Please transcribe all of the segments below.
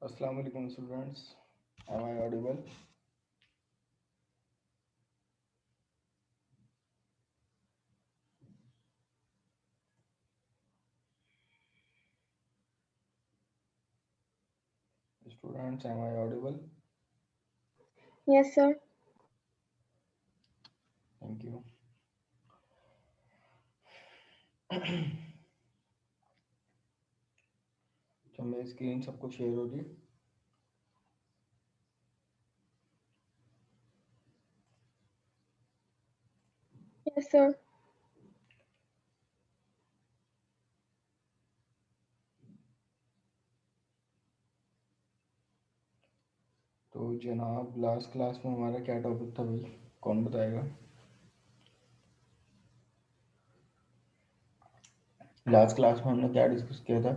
Assalamu alaikum students. Am I audible? Students, am I audible? Yes, sir. Thank you. तो मेरी screen सबको share हो रही है। Yes, sir. तो जनाब लास्ट क्लास में हमारा क्या टॉपिक था भाई? कौन बताएगा? लास्ट क्लास में हमने क्या डिस्कस किया था?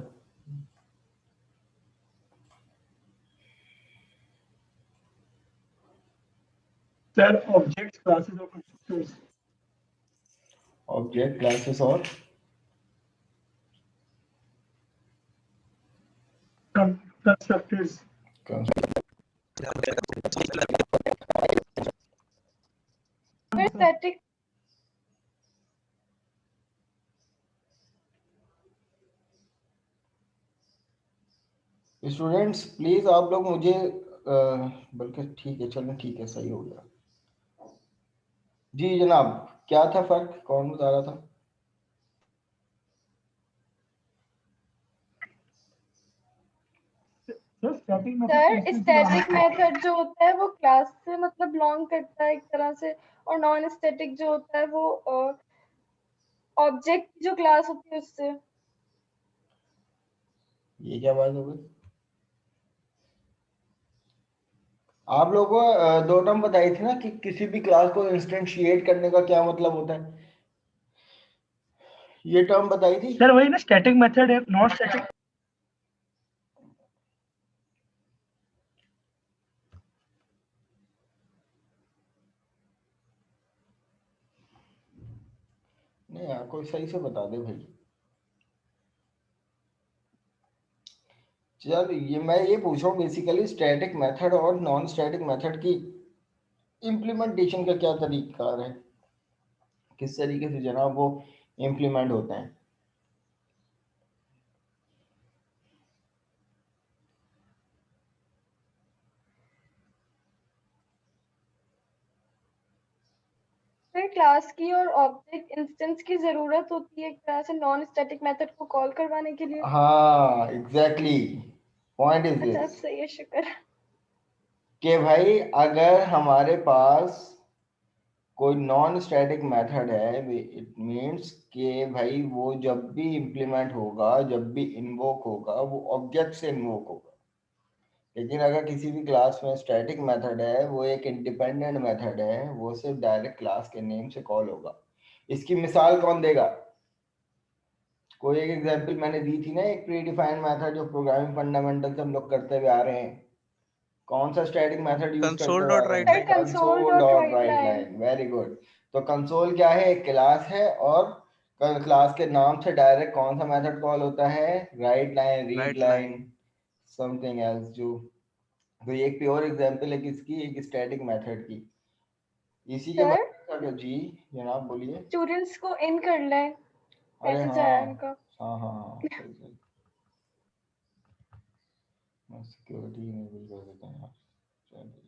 Sir, objects, classes, or constructors. Object, classes और Constructors. Sir, static. Students please आप लोग मुझे बल्कि ठीक है, चलो ठीक है, सही हो गया। जी जनाब, क्या था फर्क? कौन बता रहा था? Sir, static method sir instance static बनाना। मेथड जो होता है वो क्लास से मतलब बिलोंग करता है एक तरह से, और नॉन स्टैटिक जो होता है वो ऑब्जेक्ट जो क्लास होती है उससे। ये क्या बात हो गई? आप लोगों को दो टर्म बताई थी ना कि किसी भी क्लास को इंस्टेंशिएट करने का क्या मतलब होता है। ये टर्म बताई थी। Sir, वही ना static method है, non static. नहीं यार, कोई सही से बता दे भाई। चल मैं ये पूछ रहा हूँ बेसिकली स्टैटिक मेथड और नॉन स्टैटिक मेथड की इम्प्लीमेंटेशन का क्या तरीका है, किस तरीके से जनाब वो इम्प्लीमेंट होते हैं। फिर क्लास की और ऑब्जेक्ट इंस्टेंस की जरूरत होती है एक तरह से नॉन स्टैटिक मेथड को कॉल करवाने के लिए। हाँ एग्जैक्टली, पॉइंट इज अच्छा दिस सही है, शुक्र। कि भाई अगर हमारे पास कोई नॉन स्टैटिक मेथड है, इट मीन्स कि भाई वो जब भी इम्प्लीमेंट होगा, जब भी इन्वोक होगा, वो ऑब्जेक्ट से इन्वोक होगा। लेकिन अगर किसी भी क्लास में स्टैटिक मेथड है, वो एक इंडिपेंडेंट मेथड है, वो सिर्फ डायरेक्ट क्लास के नेम से कॉल होगा। इसकी मिसाल कौन देगा? कोई एक एग्जांपल मैंने दी थी ना, एक प्री डिफाइंड मेथड जो प्रोग्रामिंग फंडामेंटल से हम लोग करते हुए आ रहे हैं। कौन सा स्टैटिक मेथड यूज करते कंसोल हुए आ डॉट रहे राइट हैं? Sir line. Console console dot dot right right line. Line, very good. तो कंसोल क्या है? एक क्लास है, और क्लास के नाम से डायरेक्ट कौन सा मेथड कॉल होता है? Right line, read write line, line. Something else. जो तो ये एक प्योर एग्जांपल है किसकी? एक स्टैटिक मेथड की। इसी के सर बाद जी जनाब बोलिए। स्टूडेंट्स को इन कर लें, अरे मैसेज हाँ, आया है उनका। हाँ हाँ हाँ, सही सही। मैं सिक्योरिटी इनेबल कर देता हूँ यार। चलिए।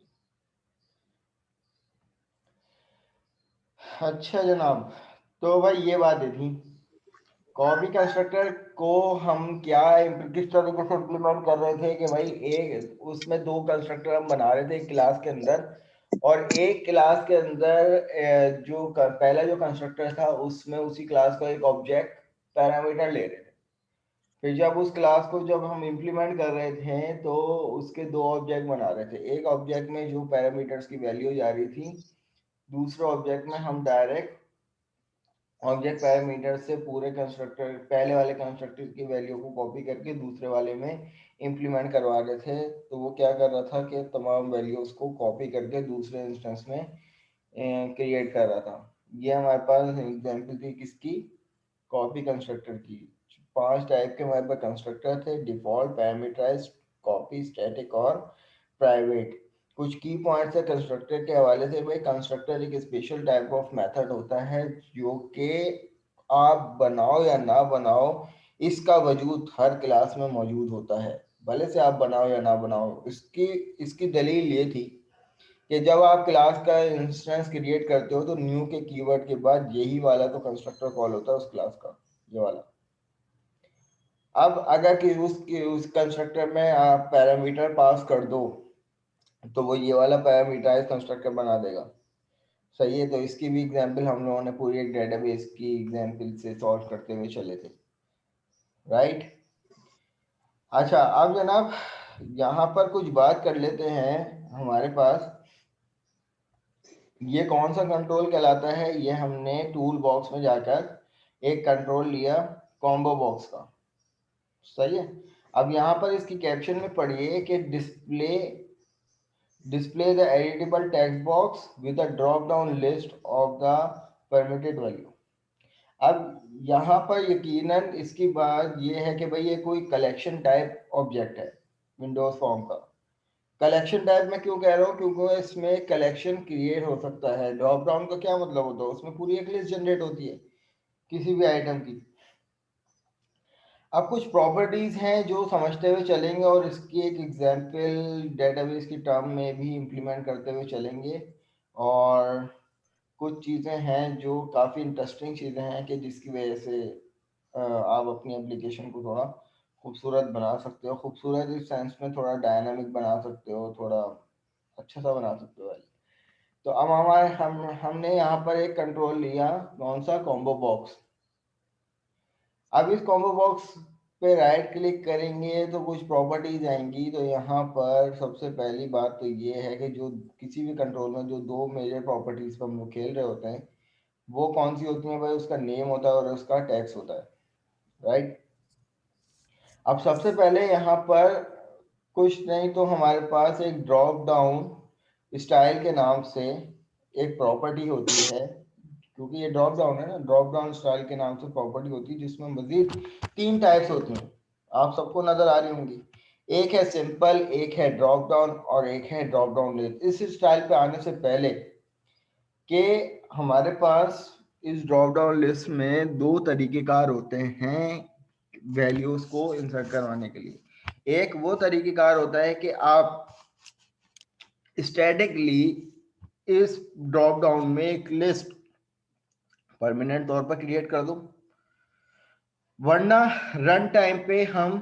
अच्छा जनाब, तो भाई ये बात थी, कॉपी कंस्ट्रक्टर को हम क्या किस तरीके से इम्प्लीमेंट कर रहे थे कि भाई एक उसमें दो कंस्ट्रक्टर हम बना रहे थे एक क्लास के अंदर, और एक क्लास के अंदर पहला जो कंस्ट्रक्टर था उसमें उसी क्लास का एक ऑब्जेक्ट पैरामीटर ले रहे थे। फिर जब उस क्लास को जब हम इम्प्लीमेंट कर रहे थे तो उसके दो ऑब्जेक्ट बना रहे थे। एक ऑब्जेक्ट में जो पैरामीटर्स की वैल्यू जा रही थी, दूसरे ऑब्जेक्ट में हम डायरेक्ट ऑब्जेक्ट पैरामीटर से पूरे कंस्ट्रक्टर, पहले वाले कंस्ट्रक्टर की वैल्यू को कॉपी करके दूसरे वाले में इंप्लीमेंट करवा रहे थे। तो वो क्या कर रहा था कि तमाम वैल्यूज को कॉपी करके दूसरे इंस्टेंस में क्रिएट कर रहा था। ये हमारे पास एग्जांपल थी किसकी? कॉपी कंस्ट्रक्टर की। पांच टाइप के हमारे पास कंस्ट्रक्टर थे: डिफॉल्ट, पैरामीटराइज्ड, कॉपी, स्टैटिक और प्राइवेट। कुछ की पॉइंट्स है कंस्ट्रक्टर के हवाले से। भाई कंस्ट्रक्टर एक स्पेशल टाइप ऑफ मेथड होता है जो कि आप बनाओ या ना बनाओ, इसका वजूद हर क्लास में मौजूद होता है, भले से आप बनाओ या ना बनाओ। इसकी इसकी दलील ये थी कि जब आप क्लास का इंस्टेंस क्रिएट करते हो तो न्यू के कीवर्ड के बाद यही वाला तो कंस्ट्रक्टर कॉल होता है उस क्लास का, ये वाला। अब अगर कि उस कंस्ट्रक्टर में आप पैरामीटर पास कर दो तो वो ये वाला पैरामीटराइज कंस्ट्रक्टर बना देगा। सही है, तो इसकी भी एग्जांपल हम लोगों ने पूरी एक डेटाबेस की एग्जांपल से सॉल्व करते हुए चले थे, राइट। अच्छा, अब जनाब यहाँ पर कुछ बात कर लेते हैं। हमारे पास ये कौन सा कंट्रोल कहलाता है, ये हमने टूल बॉक्स में जाकर एक कंट्रोल लिया कॉम्बो बॉक्स का। सही है। अब यहाँ पर इसकी कैप्शन में पढ़िए कि display the editable text box with a drop down list of the permitted value। अब यहाँ पर यकीनन इसकी बात ये है कि भाई ये कोई कलेक्शन टाइप ऑब्जेक्ट है विंडोज फॉर्म का। कलेक्शन टाइप में क्यों कह रहा हूँ, क्योंकि इसमें कलेक्शन क्रिएट हो सकता है। ड्रॉप डाउन का क्या मतलब होता है, उसमें पूरी एक लिस्ट जनरेट होती है किसी भी आइटम की। अब कुछ प्रॉपर्टीज हैं जो समझते हुए चलेंगे और इसकी एक एग्जांपल डेटाबेस की टर्म में भी इम्प्लीमेंट करते हुए चलेंगे। और कुछ चीज़ें हैं जो काफ़ी इंटरेस्टिंग चीज़ें हैं कि जिसकी वजह से आप अपनी एप्लीकेशन को थोड़ा खूबसूरत बना सकते हो। खूबसूरत इस सेंस में थोड़ा डायनामिक बना सकते हो, थोड़ा अच्छा सा बना सकते हो। तो अब हमने यहाँ पर एक कंट्रोल लिया, कौन सा, कॉम्बो बॉक्स। अब इस कॉम्बो बॉक्स पे राइट क्लिक करेंगे तो कुछ प्रॉपर्टीज आएंगी। तो यहाँ पर सबसे पहली बात तो ये है कि जो किसी भी कंट्रोल में जो दो मेजर प्रॉपर्टीज पर हम लोग खेल रहे होते हैं वो कौन सी होती है भाई, उसका नेम होता है और उसका टैक्स होता है, राइट। अब सबसे पहले यहाँ पर कुछ नहीं तो हमारे पास एक ड्रॉप डाउन स्टाइल के नाम से एक प्रॉपर्टी होती है, क्योंकि ये ड्रॉप डाउन है ना, ड्रॉप डाउन स्टाइल के नाम से प्रॉपर्टी होती है जिसमें मजीद 3 टाइप्स होती हैं। आप सबको नजर आ रही होंगी। एक है सिंपल, एक है ड्रॉप डाउन और एक है ड्रॉप डाउन लिस्ट। इस स्टाइल पे आने से पहले कि हमारे पास इस ड्रॉप डाउन लिस्ट में दो तरीकेकार होते हैं वैल्यूज को इंसर्ट करवाने के लिए। एक वो तरीकेकार होता है कि आप स्टैटिकली इस ड्रॉप डाउन में एक लिस्ट परमानेंट तौर पर क्रिएट कर दो, वरना रन टाइम पे हम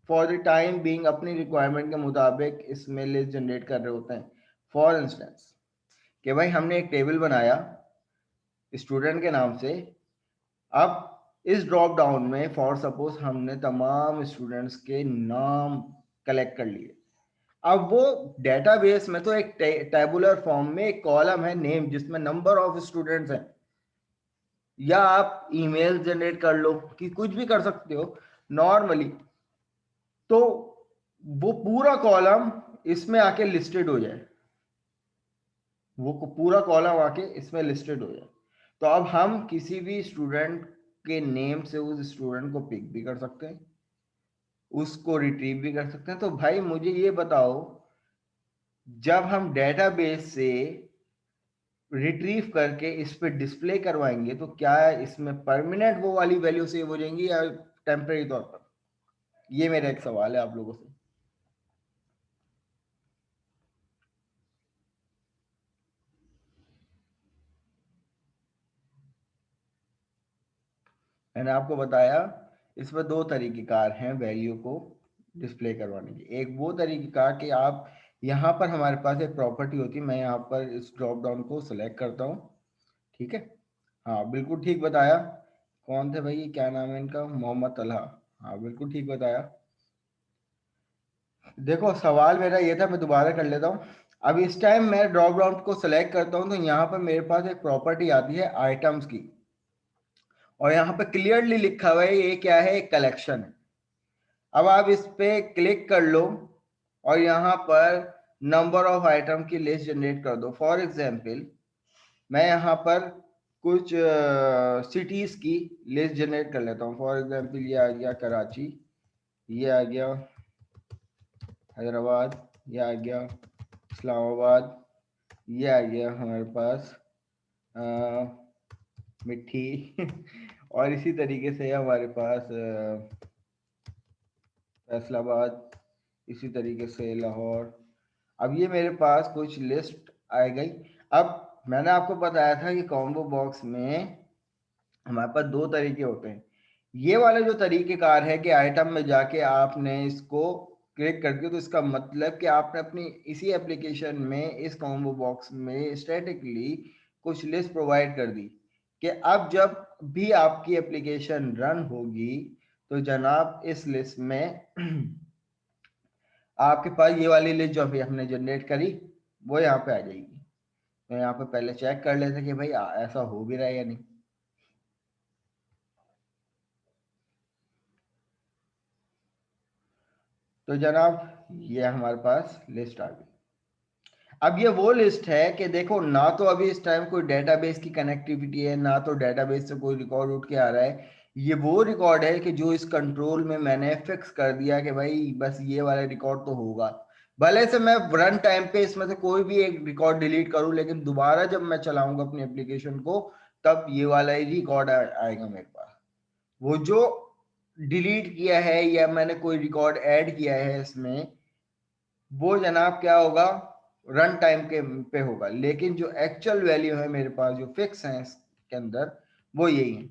फॉर द टाइम बीइंग अपनी रिक्वायरमेंट के मुताबिक इसमें लिस्ट जनरेट कर रहे होते हैं। फॉर इंस्टेंस कि भाई हमने एक टेबल बनाया स्टूडेंट के नाम से। अब इस ड्रॉप डाउन में फॉर सपोज हमने तमाम स्टूडेंट्स के नाम कलेक्ट कर लिए। अब वो डेटाबेस में तो एक टेबुलर फॉर्म में एक कॉलम है नेम जिसमें नंबर ऑफ स्टूडेंट्स हैं, या आप ईमेल जनरेट कर लो कि कुछ भी कर सकते हो नॉर्मली, तो वो पूरा कॉलम इसमें आके लिस्टेड हो जाए, वो पूरा कॉलम आके इसमें लिस्टेड हो जाए। तो अब हम किसी भी स्टूडेंट के नेम से उस स्टूडेंट को पिक भी कर सकते हैं, उसको रिट्रीव भी कर सकते हैं। तो भाई मुझे ये बताओ, जब हम डेटाबेस से रिट्रीव करके इस पे डिस्प्ले करवाएंगे तो क्या इसमें परमानेंट वो वाली वैल्यू सेव हो जाएंगी या टेम्परेरी तौर पर? ये मेरा एक सवाल है आप लोगों से। मैंने आपको बताया इसमें दो तरीकेकार हैं वैल्यू को डिस्प्ले करवाने की। एक वो तरीकेकार कि आप यहाँ पर हमारे पास एक प्रॉपर्टी होती है, मैं यहाँ पर इस ड्रॉप डाउन को सिलेक्ट करता हूँ, ठीक है। हाँ बिल्कुल ठीक बताया। कौन थे भाई, क्या नाम है इनका, मोहम्मद तलहा। हाँ बिल्कुल ठीक बताया। देखो सवाल मेरा ये था, मैं दोबारा कर लेता हूँ। अब इस टाइम मैं ड्रॉप डाउन को सिलेक्ट करता हूँ तो यहाँ पर मेरे पास एक प्रॉपर्टी आती है आइटम्स की, और यहाँ पे क्लियरली लिखा हुआ है ये क्या है, एक कलेक्शन है। अब आप इस पे क्लिक कर लो और यहाँ पर नंबर ऑफ आइटम की लिस्ट जनरेट कर दो। फॉर एग्जाम्पल मैं यहाँ पर कुछ सिटीज की लिस्ट जनरेट कर लेता हूँ। फॉर एग्जाम्पल ये आ गया कराची, ये आ गया हैदराबाद, ये आ गया। इस्लामाबाद, ये आ गया हमारे पास मिट्टी और इसी तरीके से हमारे पास फैसलाबाद, इसी तरीके से लाहौर। अब ये मेरे पास कुछ लिस्ट आ गई। अब मैंने आपको बताया था कि कॉम्बो बॉक्स में हमारे पास दो तरीके होते हैं। ये वाला जो तरीकेकार है कि आइटम में जाके आपने इसको क्लिक करके, तो इसका मतलब कि आपने अपनी इसी एप्लीकेशन में इस कॉम्बो बॉक्स में स्टैटिकली कुछ लिस्ट प्रोवाइड कर दी कि अब जब भी आपकी एप्लीकेशन रन होगी तो जनाब इस लिस्ट में आपके पास ये वाली लिस्ट जो अभी हमने जनरेट करी वो यहाँ पे आ जाएगी। तो यहाँ पे पहले चेक कर लेते कि भाई ऐसा हो भी रहा है या नहीं। तो जनाब ये हमारे पास लिस्ट आ गई। अब ये वो लिस्ट है कि देखो, ना तो अभी इस टाइम कोई डेटाबेस की कनेक्टिविटी है, ना तो डेटाबेस से कोई रिकॉर्ड उठ के आ रहा है। ये वो रिकॉर्ड है कि जो इस कंट्रोल में मैंने फिक्स कर दिया कि भाई बस ये वाला रिकॉर्ड तो होगा। भले से मैं रन टाइम पे इसमें से कोई भी एक रिकॉर्ड डिलीट करूं, लेकिन दोबारा जब मैं चलाऊंगा अपनी एप्लीकेशन को तब ये वाला ही रिकॉर्ड आएगा मेरे पास। वो जो डिलीट किया है या मैंने कोई रिकॉर्ड ऐड किया है इसमें, वो जनाब क्या होगा, रन टाइम के पे होगा। लेकिन जो एक्चुअल वैल्यू है मेरे पास, जो फिक्स है इसके अंदर, वो यही है।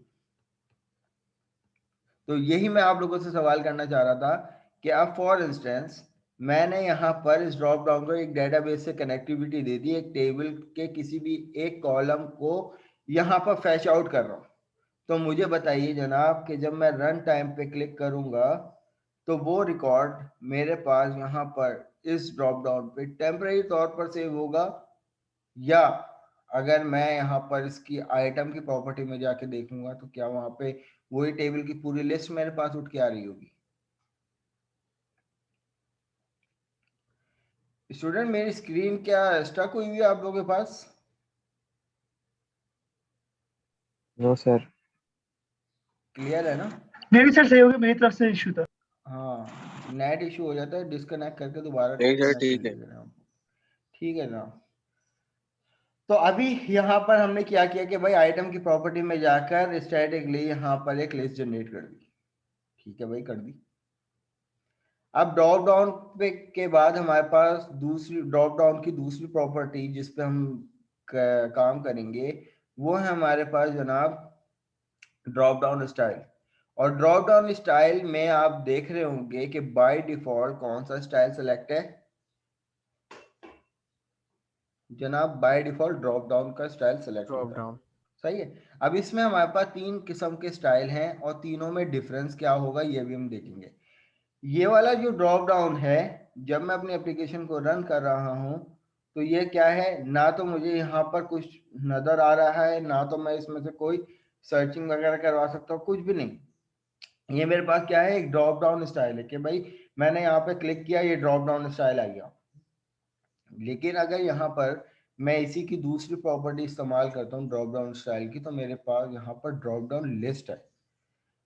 तो यही मैं आप लोगों से सवाल करना चाह रहा था कि अब फॉर इंस्टेंस मैंने यहाँ पर इस ड्रॉप डाउन को एक डेटाबेस से कनेक्टिविटी दे दी, एक टेबल के किसी भी एक कॉलम को यहाँ पर फैच आउट कर रहा हूँ। तो मुझे बताइए जनाब कि जब मैं रन टाइम पे क्लिक करूंगा तो वो रिकॉर्ड मेरे पास यहाँ पर इस ड्रॉप डाउन पे टेम्परेरी तौर पर सेव होगा, या अगर मैं यहाँ पर इसकी आइटम की प्रॉपर्टी में जाके देखूंगा तो क्या वहां पे वही टेबल की पूरी लिस्ट मेरे पास उठ के आ रही होगी। स्टूडेंट, मेरी स्क्रीन क्या स्टक हुई हुई है आप लोगों के पास? No sir. क्लियर है ना? मेरी साइड सही होगी, मेरी तरफ से इशू था। हाँ, नेट इशू हो जाता है, डिस्कनेक्ट करके दोबारा नहीं सर, कनेक्ट ठीक कर है। लीजिएगा। ठीक है ना? तो अभी यहाँ पर हमने क्या किया कि भाई आइटम की प्रॉपर्टी में जाकर स्टैटिकली यहाँ पर एक लिस्ट जनरेट कर दी। ठीक है भाई, कर दी। अब ड्रॉप डाउन पे के बाद हमारे पास दूसरी ड्रॉप डाउन की दूसरी प्रॉपर्टी जिस पे हम काम करेंगे वो है हमारे पास जनाब ड्रॉप डाउन स्टाइल। और ड्रॉप डाउन स्टाइल में आप देख रहे होंगे कि बाय डिफॉल्ट कौन सा स्टाइल सेलेक्ट है जनाब? बाय डिफॉल्ट ड्रॉप डाउन का स्टाइल सेलेक्ट ड्रॉप होता है। डाउन। सही है। अब इसमें हमारे पास तीन किस्म के स्टाइल हैं और तीनों में डिफरेंस क्या होगा ये भी हम देखेंगे। ये वाला जो ड्रॉप डाउन है, जब मैं अपनी एप्लीकेशन को रन कर रहा हूं तो ये क्या है, ना तो मुझे यहाँ पर कुछ नजर आ रहा है, ना तो मैं इसमें से कोई सर्चिंग वगैरह करवा सकता हूँ, कुछ भी नहीं। ये मेरे पास क्या है, एक ड्रॉप डाउन स्टाइल है कि भाई मैंने यहाँ पे क्लिक किया, ये ड्रॉप डाउन स्टाइल आ गया। लेकिन अगर यहाँ पर मैं इसी की दूसरी प्रॉपर्टी इस्तेमाल करता हूँ ड्रॉप डाउन स्टाइल की, तो मेरे पास यहाँ पर ड्रॉप डाउन लिस्ट है।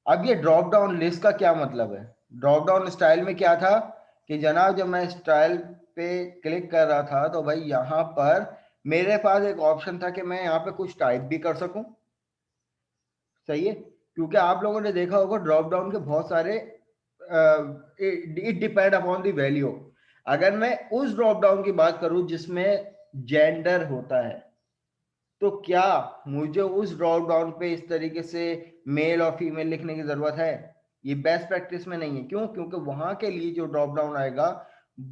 अब ये ड्रॉप डाउन लिस्ट का क्या मतलब है? ड्रॉप डाउन स्टाइल में क्या था कि जनाब जब मैं स्टाइल पे क्लिक कर रहा था तो भाई यहाँ पर मेरे पास एक ऑप्शन था कि मैं यहाँ पे कुछ टाइप भी कर सकूं। सही है, क्योंकि आप लोगों ने देखा होगा ड्रॉप डाउन के बहुत सारे it depend upon the value. अगर मैं उस ड्रॉप डाउन की बात करूं जिसमें जेंडर होता है, तो क्या मुझे उस ड्रॉप डाउन पे इस तरीके से मेल और फीमेल लिखने की जरूरत है? ये बेस्ट प्रैक्टिस में नहीं है। क्यों? क्योंकि वहां के लिए जो ड्रॉप डाउन आएगा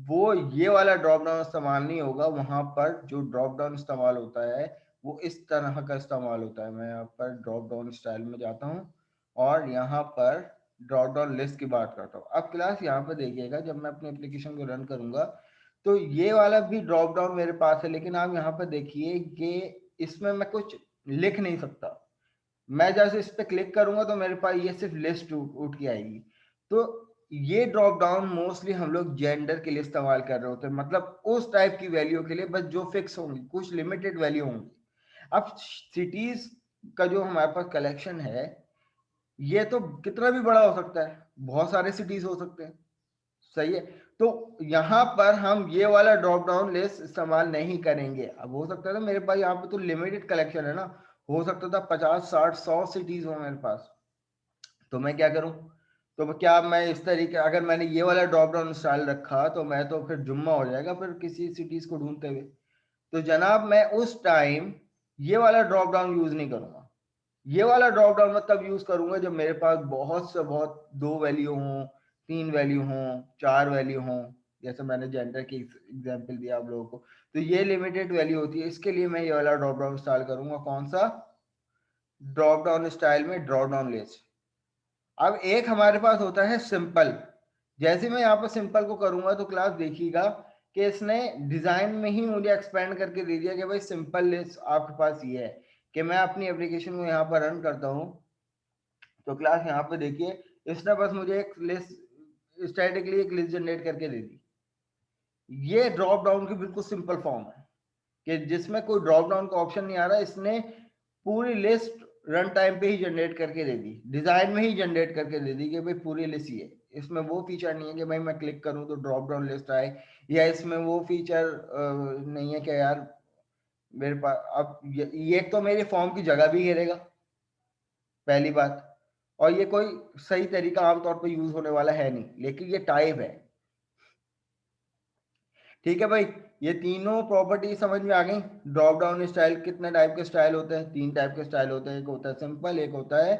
वो ये वाला ड्रॉप डाउन इस्तेमाल नहीं होगा। वहां पर जो ड्रॉप डाउन इस्तेमाल होता है वो इस तरह का इस्तेमाल होता है। मैं यहाँ पर ड्रॉप डाउन स्टाइल में जाता हूँ और यहाँ पर ड्रॉप डाउन लिस्ट की बात करता हूँ। अब क्लास यहाँ पर देखिएगा, जब मैं अपनी एप्लीकेशन को रन करूंगा तो ये वाला भी ड्रॉप डाउन मेरे पास है, लेकिन आप यहाँ पर देखिए कि इसमें मैं कुछ लिख नहीं सकता। मैं जैसे इस पे क्लिक करूंगा तो मेरे पास ये सिर्फ लिस्ट उठ के आएगी। तो ये ड्रॉप डाउन मोस्टली हम लोग जेंडर के लिए इस्तेमाल कर रहे होते हैं, मतलब उस टाइप की वैल्यू के लिए बस जो फिक्स होंगी, कुछ लिमिटेड वैल्यू होंगी। अब सिटीज का जो हमारे पास कलेक्शन है ये तो कितना भी बड़ा हो सकता है, बहुत सारे सिटीज हो सकते हैं। सही है। तो यहाँ पर हम ये वाला ड्रॉप डाउन लिस्ट इस्तेमाल नहीं करेंगे। अब हो सकता है ना मेरे पास यहाँ पे तो लिमिटेड कलेक्शन है ना, हो सकता था 50 60 100 सिटीज हो मेरे पास, तो मैं क्या करूं? तो क्या मैं इस तरीके, अगर मैंने ये वाला ड्रॉप डाउन स्टाइल रखा तो मैं तो फिर जुम्मा हो जाएगा फिर किसी सिटीज को ढूंढते हुए। तो जनाब मैं उस टाइम ये वाला ड्रॉप डाउन यूज नहीं करूंगा। ये वाला ड्रॉप डाउन मैं तब यूज करूंगा जब मेरे पास बहुत से बहुत 2 वैल्यू हों, 3 वैल्यू हों, 4 वैल्यू हों, जैसे मैंने जेंडर की एग्जांपल दिया आप लोगों को। तो ये लिमिटेड वैल्यू होती है, इसके लिए मैं ये वाला ड्रॉप डाउन स्टाइल करूंगा। कौन सा? ड्रॉप डाउन स्टाइल में ड्रॉप डाउन लिस्ट। अब एक हमारे पास होता है सिंपल। जैसे मैं यहाँ पर सिंपल को करूंगा तो क्लास देखिएगा कि इसने डिजाइन में ही मुझे एक्सपेंड करके दे दिया कि भाई सिंपल लिस्ट आपके पास ये है कि मैं अपनी एप्लीकेशन को यहाँ पर रन करता हूँ। तो क्लास यहाँ पे देखिए, इसने बस मुझे एक लिस्ट स्टैटिकली एक लिस्ट जनरेट करके दे दी। ये ड्रॉप डाउन की बिल्कुल सिंपल फॉर्म है कि जिसमें कोई ड्रॉप डाउन का ऑप्शन नहीं आ रहा, इसने पूरी लिस्ट रन टाइम पे ही जनरेट करके दे दी, डिजाइन में ही जनरेट करके दे दी कि भाई पूरी लिस्ट ये। इसमें वो फीचर नहीं है कि भाई मैं क्लिक करूं तो ड्रॉप डाउन लिस्ट आए, या इसमें वो फीचर नहीं है कि यार मेरे पास अब ये तो मेरी फॉर्म की जगह भी घेरेगा, पहली बात। और ये कोई सही तरीका आमतौर पर यूज होने वाला है नहीं, लेकिन ये टाइप है। ठीक है भाई, ये तीनों प्रॉपर्टी समझ में आ गई। ड्रॉप डाउन स्टाइल, कितने टाइप के स्टाइल होते हैं? 3 टाइप के स्टाइल होते हैं। एक होता है सिंपल, एक होता है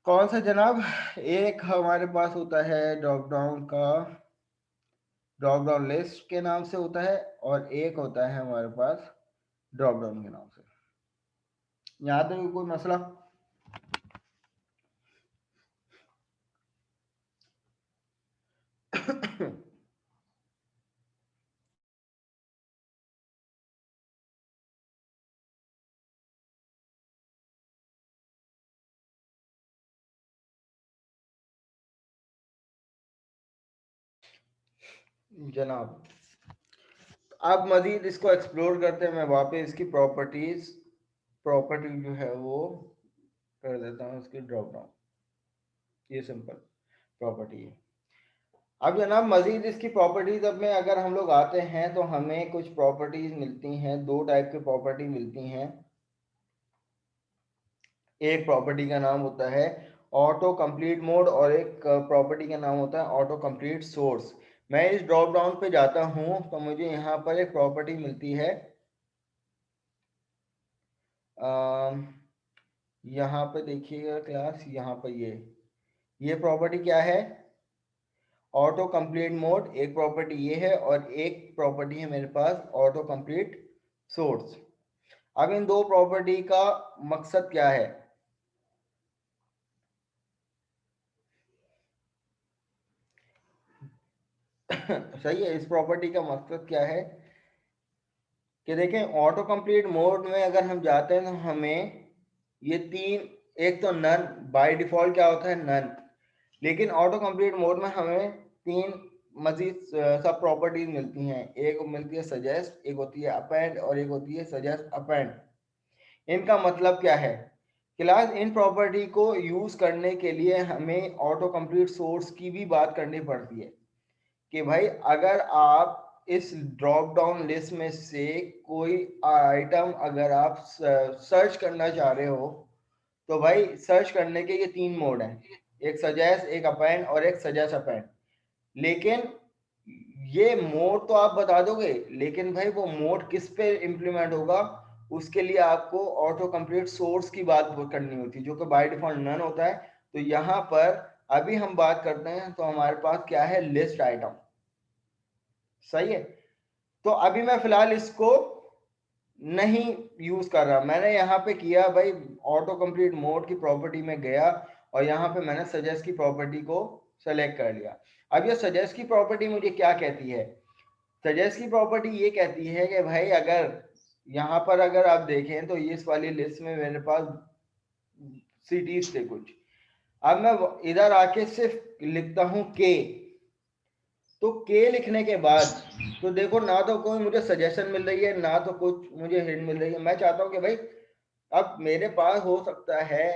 कौन सा जनाब? एक हमारे पास होता है ड्रॉप डाउन का, ड्रॉप डाउन लिस्ट के नाम से होता है, और एक होता है हमारे पास ड्रॉप डाउन के नाम से। यहाँ तक कोई मसला? जनाब अब मजीद इसको एक्सप्लोर करते हैं। मैं वापस इसकी प्रॉपर्टी जो है वो कर देता हूँ इसकी ड्रॉप डाउन। ये सिंपल प्रॉपर्टी है। अब जनाब मजीद इसकी प्रॉपर्टीज अब में अगर हम लोग आते हैं तो हमें कुछ प्रॉपर्टीज मिलती हैं। 2 टाइप की प्रॉपर्टी मिलती हैं। एक प्रॉपर्टी का नाम होता है ऑटो कंप्लीट मोड और एक प्रॉपर्टी का नाम होता है ऑटो कंप्लीट सोर्स। मैं इस ड्रॉप डाउन पे जाता हूं तो मुझे यहाँ पर एक प्रॉपर्टी मिलती है, यहाँ पे देखिएगा क्लास, यहाँ पर ये प्रॉपर्टी क्या है? ऑटो कंप्लीट मोड एक प्रॉपर्टी ये है, और एक प्रॉपर्टी है मेरे पास ऑटो कंप्लीट सोर्स। अब इन 2 प्रॉपर्टी का मकसद क्या है? सही है, इस प्रॉपर्टी का मकसद क्या है कि देखें ऑटो कंप्लीट मोड में अगर हम जाते हैं तो हमें ये 3, एक तो नन, बाय डिफॉल्ट क्या होता है? नन। लेकिन ऑटो कंप्लीट मोड में हमें 3 मजीद सब प्रॉपर्टीज मिलती हैं। एक मिलती है सजेस्ट, एक होती है अपेंड, और एक होती है सजेस्ट अपेंड। इनका मतलब क्या है? क्लास इन प्रॉपर्टी को यूज करने के लिए हमें ऑटो कंप्लीट सोर्स की भी बात करनी पड़ती है कि भाई अगर आप इस ड्रॉप डाउन लिस्ट में से कोई आइटम अगर आप सर्च करना चाह रहे हो तो भाई सर्च करने के ये 3 मोड हैं, एक सजेस्ट, एक अपेंड और एक सजेस्ट अपेंड। लेकिन ये मोड तो आप बता दोगे, लेकिन भाई वो मोड किस पे इंप्लीमेंट होगा उसके लिए आपको ऑटो कंप्लीट सोर्स की बात करनी होती है, जो कि बाय डिफॉल्ट नन होता है। तो यहाँ पर अभी हम बात करते हैं तो हमारे पास क्या है? List item. सही है, तो अभी मैं फिलहाल इसको नहीं यूज कर रहा। मैंने यहाँ पे किया भाई ऑटो कंप्लीट मोड की प्रॉपर्टी में गया और यहाँ पे मैंने सजेस्ट की प्रॉपर्टी को सेलेक्ट कर लिया। अब ये सजेस्ट की प्रॉपर्टी मुझे क्या कहती है? सजेस्ट की प्रॉपर्टी ये कहती है कि भाई अगर यहाँ पर अगर आप देखें तो इस वाली लिस्ट में मेरे पास सिटीज थे कुछ। अब मैं इधर आके सिर्फ लिखता हूँ के, तो के लिखने के बाद तो देखो ना तो कोई मुझे सजेशन मिल रही है ना तो कुछ मुझे हिंट मिल रही है। मैं चाहता हूँ कि भाई अब मेरे पास हो सकता है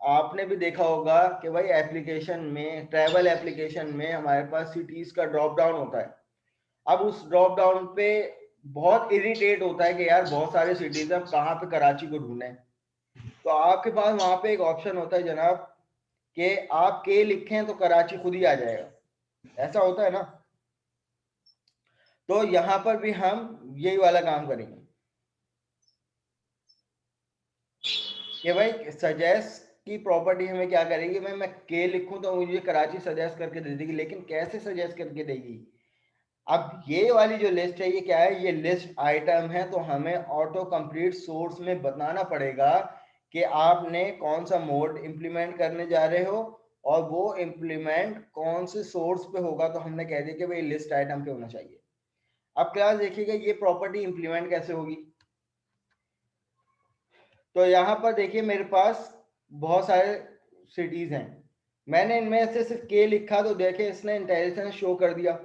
आपने भी देखा होगा कि भाई एप्लीकेशन में, ट्रैवल एप्लीकेशन में हमारे पास सिटीज का ड्रॉप डाउन होता है। अब उस ड्रॉप डाउन पे बहुत इरिटेट होता है कि यार बहुत सारे सिटीज हैं, कहाँ पे कराची को ढूंढें। तो आपके पास वहां पे एक ऑप्शन होता है जनाब कि आप के लिखें तो कराची खुद ही आ जाएगा, ऐसा होता है ना। तो यहां पर भी हम यही वाला काम करेंगे कि भाई सजेस्ट की प्रॉपर्टी हमें क्या करेगी, मैं के लिखूं तो मुझे कराची सजेस्ट करके दे देगी, लेकिन कैसे सजेस्ट करके देगी। अब ये वाली जो लिस्ट है ये क्या है, ये लिस्ट आइटम है, तो हमें ऑटो कंप्लीट सोर्स में बताना पड़ेगा कि आपने कौन सा मोड इंप्लीमेंट करने जा रहे हो और वो इंप्लीमेंट कौन से सोर्स पे होगा। तो हमने कह दिया कि भाई लिस्ट आइटम पे होना चाहिए। अब क्लास देखिएगा ये प्रॉपर्टी इंप्लीमेंट कैसे होगी। तो यहाँ पर देखिए मेरे पास बहुत सारे सिटीज हैं, मैंने इनमें से सिर्फ के लिखा तो देखिए इसने इंटेलिजेंस शो कर दिया।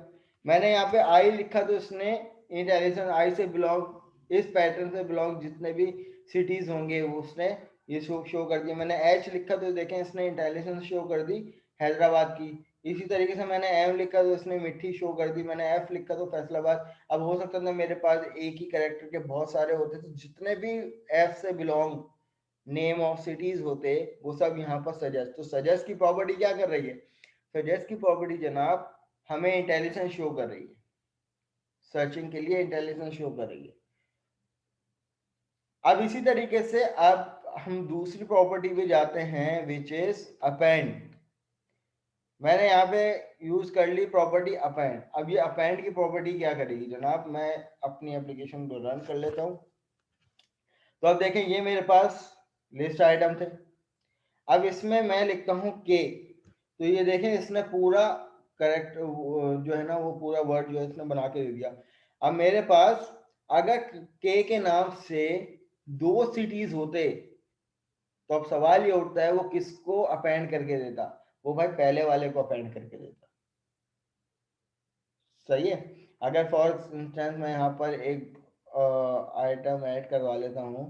मैंने यहाँ पे आई लिखा तो इसने इंटेलिजेंस आई से बिलोंग, इस पैटर्न से बिलोंग जितने भी सिटीज होंगे वो उसने ये शो कर दिया। मैंने एच लिखा तो देखें इसने इंटेलिजेंस शो कर दी हैदराबाद की। इसी तरीके से मैंने एम लिखा तो इसने मिट्टी शो कर दी। मैंने एफ लिखा तो फैसलाबाद। अब हो सकता था मेरे पास एक ही कैरेक्टर के बहुत सारे होते, तो जितने भी एफ से बिलोंग नेम ऑफ सिटीज होते वो सब यहाँ पर सजेस्ट। तो सजेस्ट की प्रॉपर्टी क्या कर रही है, सजेस्ट की प्रॉपर्टी जनाब हमें इंटेलिजेंस शो कर रही है, सर्चिंग के लिए इंटेलिजेंस शो कर रही है। अब इसी तरीके से अब हम दूसरी प्रॉपर्टी पे जाते हैं विच इज अपेंड। मैंने यहाँ पे यूज कर ली प्रॉपर्टी अपेंड। अब ये अपेंड की प्रॉपर्टी क्या करेगी जनाब, मैं अपनी एप्लीकेशन को रन कर लेता हूँ। तो अब देखें ये मेरे पास लिस्ट आइटम थे, अब इसमें मैं लिखता हूँ के। तो ये देखें इसने पूरा करेक्ट जो है ना वो पूरा वर्ड जो है इसने बना के दे दिया। अब मेरे पास अगर के नाम से दो सिटीज होते तो अब सवाल ये उठता है वो किसको अपेंड करके देता, वो भाई पहले वाले को अपेंड करके देता। सही है। अगर फॉर इंस्टेंस मैं यहाँ पर एक आइटम ऐड करवा लेता हूँ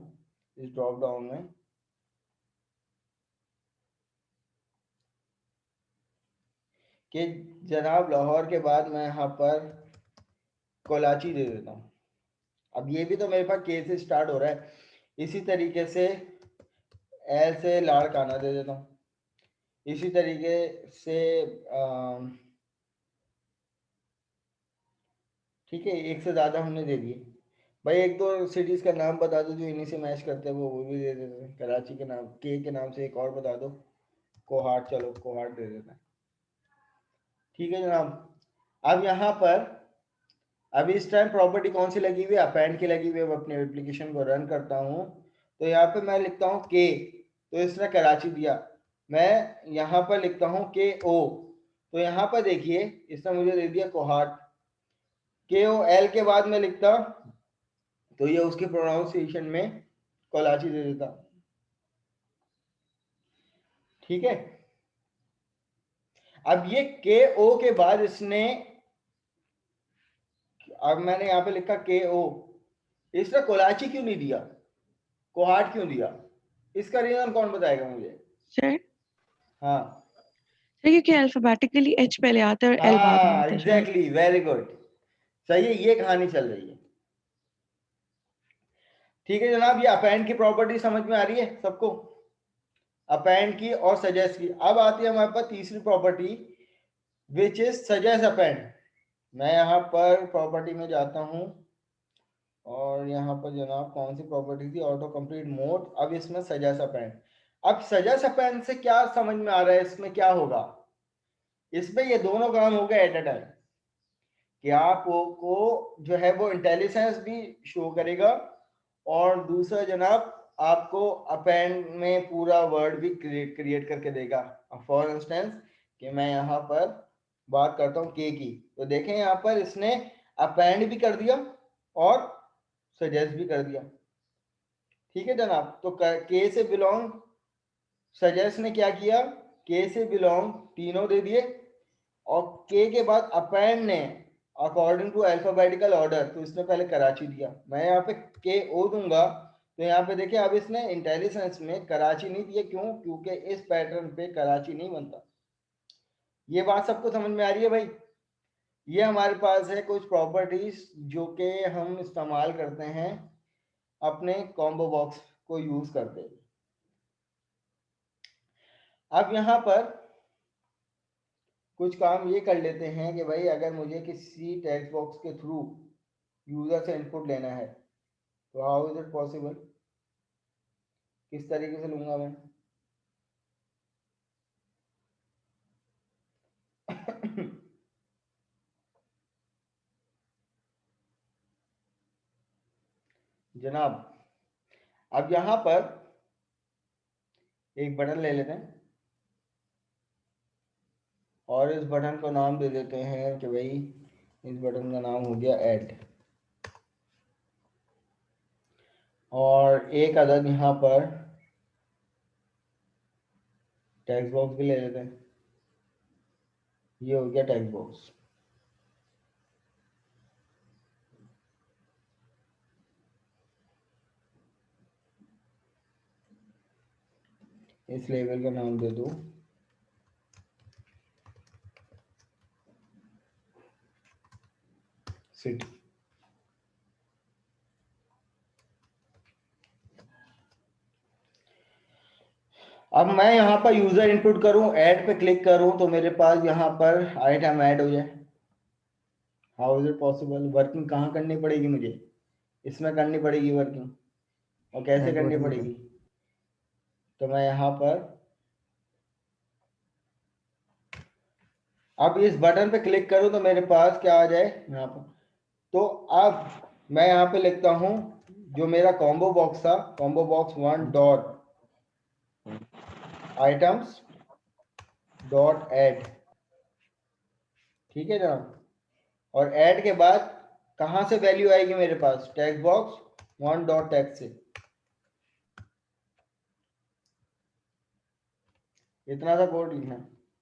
इस ड्रॉप डाउन में, कि जनाब लाहौर के बाद मैं यहाँ पर कोलाची दे देता हूँ। अब ये भी तो मेरे पास के से स्टार्ट हो रहा है। इसी तरीके से एल से लाड़काना दे देता हूँ। इसी तरीके से ठीक है, एक से ज़्यादा हमने दे दिए। भाई एक दो सिटीज़ का नाम बता दो जो इन्हीं से मैच करते हैं, वो भी दे देते हैं। कराची के नाम, के नाम से एक और बता दो, कोहाट, चलो कोहाट दे देते हैं। ठीक है जनाब। अब यहाँ पर अभी इस टाइम प्रॉपर्टी कौन सी लगी हुई है, अपेंड की लगी हुई है। अपने एप्लीकेशन को रन करता हूँ तो यहाँ पे मैं लिखता हूँ के, तो इसने कराची दिया। मैं यहाँ पर लिखता हूँ के ओ, तो यहाँ पर देखिए इसने मुझे दे दिया कोहाट। के ओ एल के बाद में लिखता तो ये उसके प्रोनाउंसिएशन में कोलाची दे देता। ठीक है। अब ये के ओ के बाद इसने, अब मैंने यहाँ पे लिखा के ओ, इसने कोलाची क्यों नहीं दिया, कोहाट क्यों दिया, इसका रीजन कौन बताएगा मुझे। सर हाँ सर क्योंकि अल्फाबेटिकली एच पहले आता है और एल बाद में हाँ आता है। एग्जैक्टली, वेरी गुड, सही है, ये कहानी चल रही है। ठीक है जनाब, ये अपेंड की प्रॉपर्टी समझ में आ रही है सबको, अपेंड की और सजेस्ट की। अब आती है हमारे पास तीसरी property which is suggest append. मैं यहाँ पर प्रॉपर्टी में जाता हूँ और यहाँ पर जनाब कौन सी प्रॉपर्टी थी, ऑटो कंप्लीट मोड। अब इसमें सजेस्ट अपेंड। अब सजेस्ट अपेंड से क्या समझ में आ रहा है, इसमें क्या होगा, इसमें ये दोनों काम हो गए एट अ टाइम कि आपको जो है वो इंटेलिजेंस भी शो करेगा और दूसरा जनाब आपको अपेंड में पूरा वर्ड भी क्रिएट करके देगा। फॉर इंस्टेंस कि मैं यहाँ पर बात करता हूँ के की, तो देखें यहाँ पर इसने अपेंड भी कर दिया और सजेस्ट भी कर दिया। ठीक है जनाब। तो के से बिलोंग सजेस्ट ने क्या किया, के से बिलोंग तीनों दे दिए और के के बाद अपेंड ने अकॉर्डिंग टू अल्फाबेटिकल ऑर्डर, तो इसने पहले कराची दिया। मैं यहाँ पे के ओ दूंगा तो यहाँ पे देखिए अब इसने इंटेलिजेंस में कराची नहीं दिया, क्यों? क्योंकि इस पैटर्न पे कराची नहीं बनता। ये बात सबको समझ में आ रही है भाई? ये हमारे पास है कुछ प्रॉपर्टीज जो कि हम इस्तेमाल करते हैं अपने कॉम्बो बॉक्स को यूज करते हैं। अब यहाँ पर कुछ काम ये कर लेते हैं कि भाई अगर मुझे किसी टेक्स्ट बॉक्स के थ्रू यूजर से इनपुट लेना है तो हाउ इज इट पॉसिबल, किस तरीके से लूंगा मैं? जनाब अब यहां पर एक बटन ले लेते हैं और इस बटन को नाम दे देते हैं कि भाई इस बटन का नाम हो गया ऐड, और एक अदद यहां पर टेक्स्ट बॉक्स भी ले लेते हैं। ये हो गया टेक्स्ट बॉक्स। इस लेवल का नाम दे दो सिटी। अब मैं यहाँ पर यूजर इनपुट करूं, ऐड पे क्लिक करूं तो मेरे पास यहाँ पर आइटम ऐड हो जाए। How is it possible? Working कहाँ करनी पड़ेगी मुझे? इसमें करनी पड़ेगी वर्किंग। और कैसे ऐड करनी बटन पे। पड़ेगी? तो मैं यहाँ पर अब इस बटन पे क्लिक करूं तो मेरे पास क्या आ जाए यहाँ पर? तो अब मैं यहाँ पे लिखता हूं जो मेरा कॉम्बो बॉक्स था, combo box 1 dot items dot add. ठीक है जनाब। और ऐड के बाद कहां से वैल्यू आएगी मेरे पास? टेक्स्ट बॉक्स 1 डॉट टेक्स्ट से। इतना सा कोड लिखना।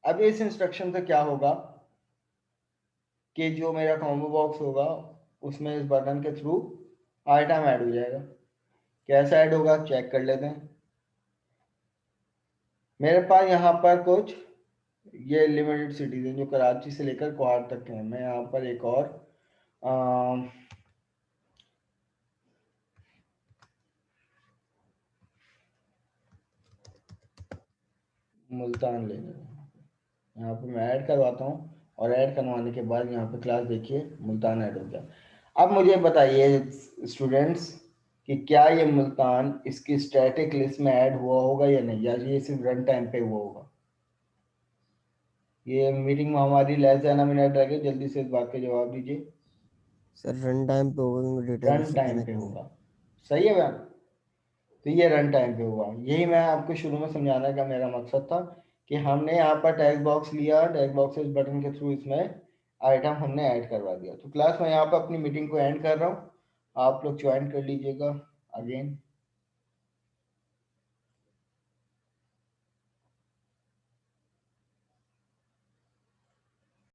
अब इस इंस्ट्रक्शन से क्या होगा कि जो मेरा कॉम्बो बॉक्स होगा उसमें इस बटन के थ्रू आइटम ऐड हो जाएगा। कैसा ऐड होगा चेक कर लेते हैं। मेरे पास यहाँ पर कुछ ये लिमिटेड सिटीज हैं जो कराची से लेकर कोहार तक हैं। मैं यहाँ पर एक और मुल्तान ले लेंगे। यहाँ पे मैं ऐड करवाता हूँ और ऐड करवाने के बाद यहाँ पे क्लास देखिए मुल्तान ऐड हो गया। अब मुझे बताइए स्टूडेंट्स कि क्या ये मुल्तान इसकी स्टैटिक लिस्ट में ऐड हुआ होगा या नहीं, या ये सिर्फ रन टाइम पे हुआ होगा? ये मीटिंग में हमारी लेस देन अ मिनट रह गई, जल्दी से इस बात के जवाब दीजिए। सर रन टाइम पे होगा क्योंकि डेटाबेस रन से टाइम कनेक्ट पे नहीं है। होगा, सही है मैम। तो ये रन टाइम पे हुआ। यही मैं आपको शुरू में समझाने का मेरा मकसद था कि हमने यहाँ पर टेक्स्ट बॉक्स लिया, टेक्स्ट बॉक्स इस बटन के थ्रू इसमें आइटम हमने ऐड करवा दिया। तो क्लास में यहाँ पर अपनी मीटिंग को एंड कर रहा हूँ, आप लोग ज्वाइन कर लीजिएगा अगेन।